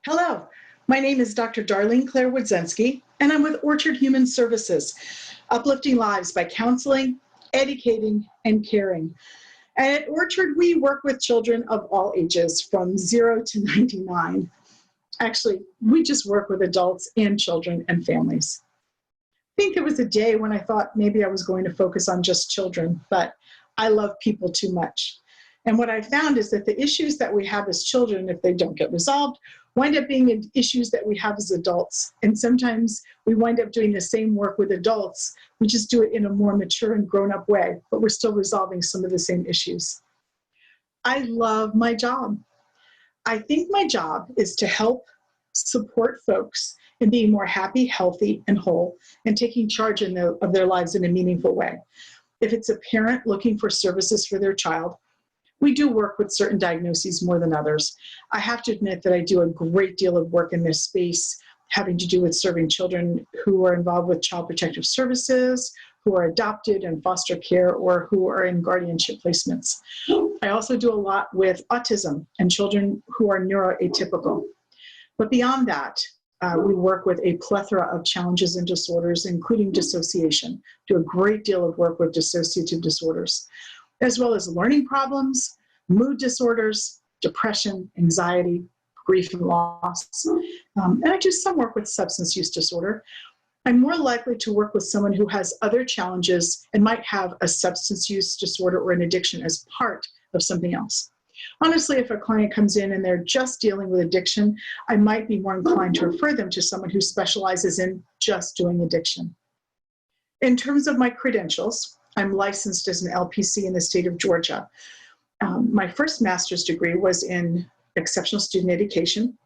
Hello, my name is Dr. Darleen Claire Wodzenski, and I'm with Orchard Human Services, uplifting lives by counseling, educating, and caring. And at Orchard, we work with children of all ages, from 0 to 99. Actually, we just work with adults and children and families. I think there was a day when I thought maybe I was going to focus on just children, but I love people too much. And what I found is that the issues that we have as children, if they don't get resolved, wind up being issues that we have as adults. And sometimes we wind up doing the same work with adults. We just do it in a more mature and grown-up way, but we're still resolving some of the same issues. I love my job. I think my job is to help support folks in being more happy, healthy, and whole, and taking charge of their lives in a meaningful way. If it's a parent looking for services for their child, we do work with certain diagnoses more than others. I have to admit that I do a great deal of work in this space having to do with serving children who are involved with child protective services, who are adopted in foster care, or who are in guardianship placements. I also do a lot with autism and children who are neuroatypical. But beyond that, we work with a plethora of challenges and disorders, including dissociation. Do a great deal of work with dissociative disorders, as well as learning problems, mood disorders, depression, anxiety, grief and loss. And I do some work with substance use disorder. I'm more likely to work with someone who has other challenges and might have a substance use disorder or an addiction as part of something else. Honestly, if a client comes in and they're just dealing with addiction, I might be more inclined to refer them to someone who specializes in just doing addiction. In terms of my credentials, I'm licensed as an LPC in the state of Georgia. My first master's degree was in exceptional student education.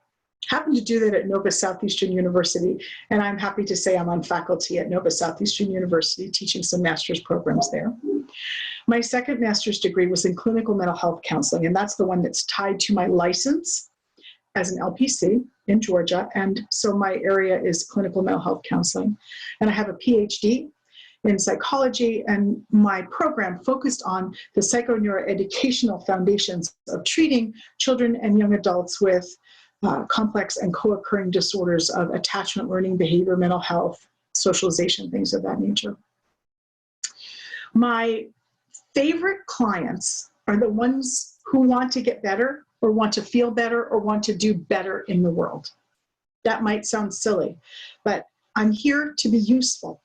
Happened to do that at Nova Southeastern University, and I'm happy to say I'm on faculty at Nova Southeastern University teaching some master's programs there. My second master's degree was in clinical mental health counseling, and that's the one that's tied to my license as an LPC in Georgia, and so my area is clinical mental health counseling. And I have a PhD in psychology, and my program focused on the psychoneuroeducational foundations of treating children and young adults with complex and co-occurring disorders of attachment, learning, behavior, mental health, socialization, things of that nature. My favorite clients are the ones who want to get better, or want to feel better, or want to do better in the world. That might sound silly, but I'm here to be useful.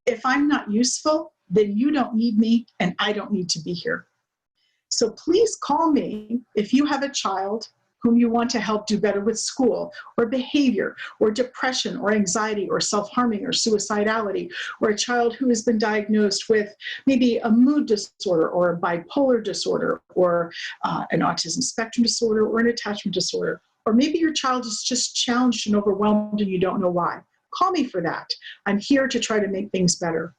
If I'm not useful, then you don't need me and I don't need to be here. So please call me if you have a child whom you want to help do better with school, or behavior, or depression, or anxiety, or self-harming, or suicidality, or a child who has been diagnosed with maybe a mood disorder, or a bipolar disorder, or an autism spectrum disorder, or an attachment disorder. Or maybe your child is just challenged and overwhelmed and you don't know why. Call me for that. I'm here to try to make things better.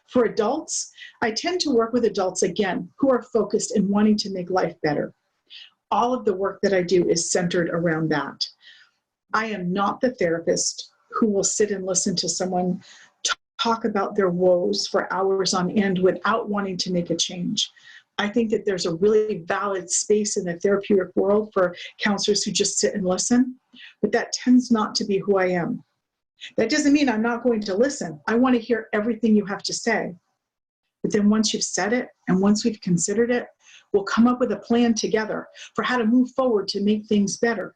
For adults, I tend to work with adults, again, who are focused in wanting to make life better. All of the work that I do is centered around that. I am not the therapist who will sit and listen to someone talk about their woes for hours on end without wanting to make a change. I think that there's a really valid space in the therapeutic world for counselors who just sit and listen, but that tends not to be who I am. That doesn't mean I'm not going to listen. I want to hear everything you have to say. But then once you've said it, and once we've considered it, we'll come up with a plan together for how to move forward to make things better.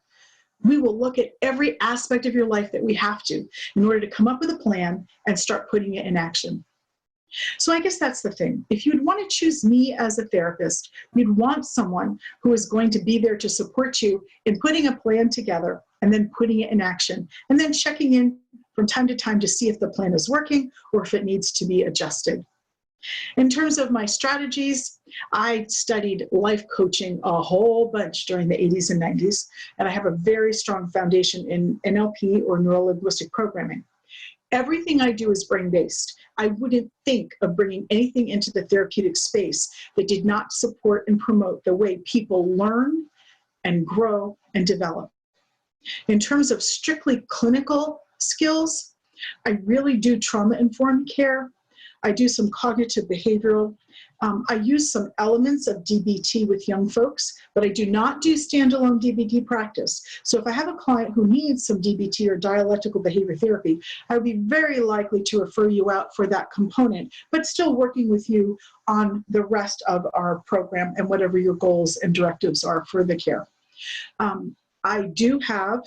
We will look at every aspect of your life that we have to in order to come up with a plan and start putting it in action. So I guess that's the thing. If you'd want to choose me as a therapist, you'd want someone who is going to be there to support you in putting a plan together and then putting it in action, and then checking in from time to time to see if the plan is working or if it needs to be adjusted. In terms of my strategies, I studied life coaching a whole bunch during the 80s and 90s, and I have a very strong foundation in NLP, or neuro-linguistic programming. Everything I do is brain-based. I wouldn't think of bringing anything into the therapeutic space that did not support and promote the way people learn and grow and develop. In terms of strictly clinical skills, I really do trauma-informed care. I do some cognitive behavioral I use some elements of DBT with young folks, but I do not do standalone DBT practice. So if I have a client who needs some DBT or dialectical behavior therapy, I would be very likely to refer you out for that component, but still working with you on the rest of our program and whatever your goals and directives are for the care. I do have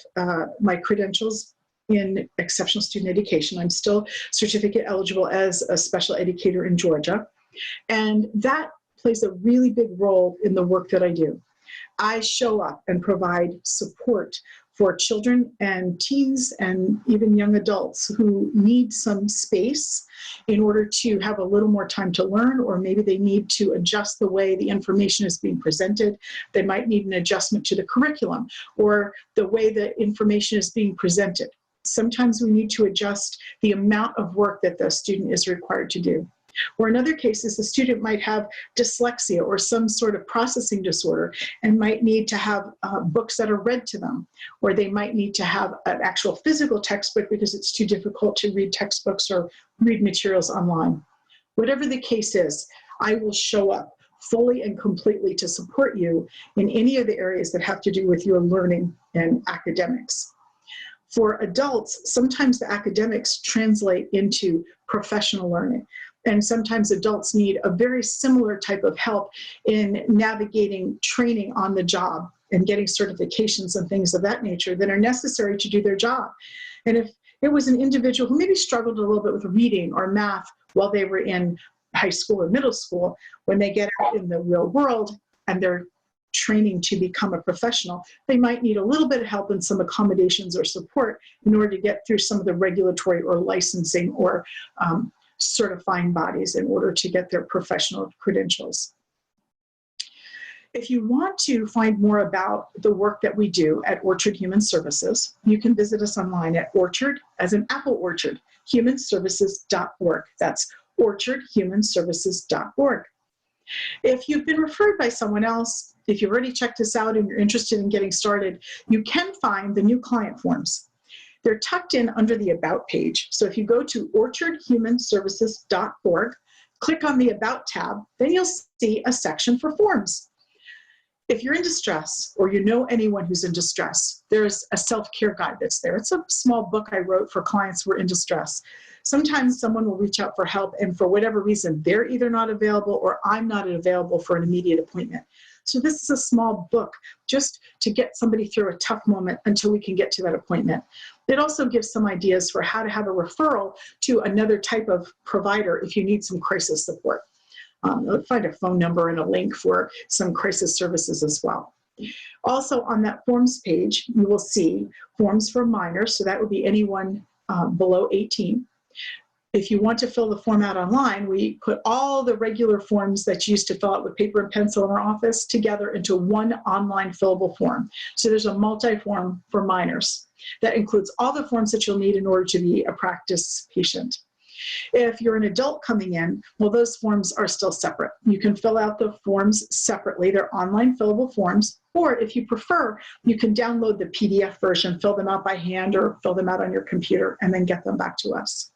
my credentials in exceptional student education. I'm still certificate eligible as a special educator in Georgia. And that plays a really big role in the work that I do. I show up and provide support for children and teens and even young adults who need some space in order to have a little more time to learn, or maybe they need to adjust the way the information is being presented. They might need an adjustment to the curriculum or the way the information is being presented. Sometimes we need to adjust the amount of work that the student is required to do. Or in other cases, the student might have dyslexia or some sort of processing disorder and might need to have books that are read to them, or they might need to have an actual physical textbook because it's too difficult to read textbooks or read materials online. Whatever the case is, I will show up fully and completely to support you in any of the areas that have to do with your learning and academics. For adults, sometimes the academics translate into professional learning. And sometimes adults need a very similar type of help in navigating training on the job and getting certifications and things of that nature that are necessary to do their job. And if it was an individual who maybe struggled a little bit with reading or math while they were in high school or middle school, when they get out in the real world and they're training to become a professional, they might need a little bit of help and some accommodations or support in order to get through some of the regulatory or licensing or certifying bodies in order to get their professional credentials. If you want to find more about the work that we do at Orchard Human Services, you can visit us online at Orchard, as in Apple Orchard, humanservices.org. That's orchardhumanservices.org. If you've been referred by someone else, if you've already checked us out and you're interested in getting started, you can find the new client forms. They're tucked in under the About page. So if you go to orchardhumanservices.org, click on the About tab, then you'll see a section for forms. If you're in distress or you know anyone who's in distress, there's a self-care guide that's there. It's a small book I wrote for clients who are in distress. Sometimes someone will reach out for help and for whatever reason, they're either not available or I'm not available for an immediate appointment. So this is a small book just to get somebody through a tough moment until we can get to that appointment. It also gives some ideas for how to have a referral to another type of provider if you need some crisis support. You'll find a phone number and a link for some crisis services as well. Also on that forms page, you will see forms for minors, so that would be anyone below 18. If you want to fill the form out online, we put all the regular forms that you used to fill out with paper and pencil in our office together into one online fillable form. So there's a multi-form for minors that includes all the forms that you'll need in order to be a practice patient. If you're an adult coming in, well, those forms are still separate. You can fill out the forms separately. They're online fillable forms, or if you prefer, you can download the PDF version, fill them out by hand or fill them out on your computer, and then get them back to us.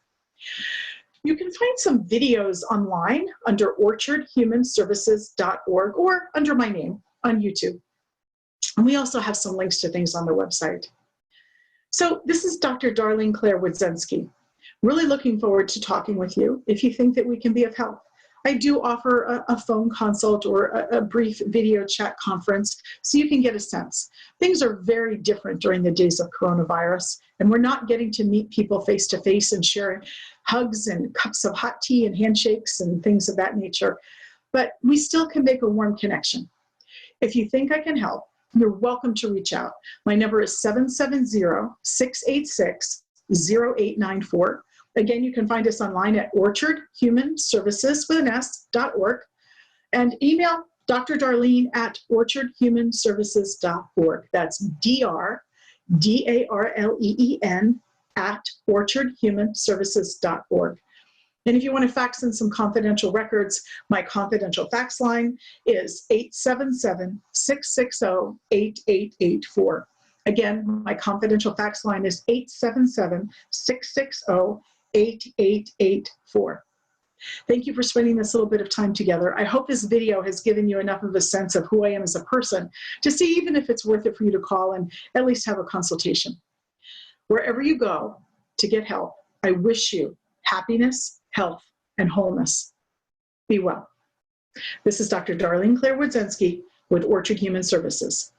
You can find some videos online under orchardhumanservices.org or under my name on YouTube. And we also have some links to things on the website. So this is Dr. Darleen Claire Wodzenski. Really looking forward to talking with you if you think that we can be of help. I do offer a phone consult or a brief video chat conference so you can get a sense. Things are very different during the days of coronavirus, and we're not getting to meet people face to face and share hugs and cups of hot tea and handshakes and things of that nature, but we still can make a warm connection. If you think I can help, you're welcome to reach out. My number is 770-686-0894. Again, you can find us online at orchardhumanservices.org and email Dr. Darleen at orchardhumanservices.org. That's DRDARLEEN at orchardhumanservices.org. And if you want to fax in some confidential records, my confidential fax line is 877-660-8884. Again, my confidential fax line is 877-660-8884. Thank you for spending this little bit of time together. I hope this video has given you enough of a sense of who I am as a person to see even if it's worth it for you to call and at least have a consultation. Wherever you go to get help, I wish you happiness, health, and wholeness. Be well. This is Dr. Darleen Claire Wodzenski with Orchard Human Services.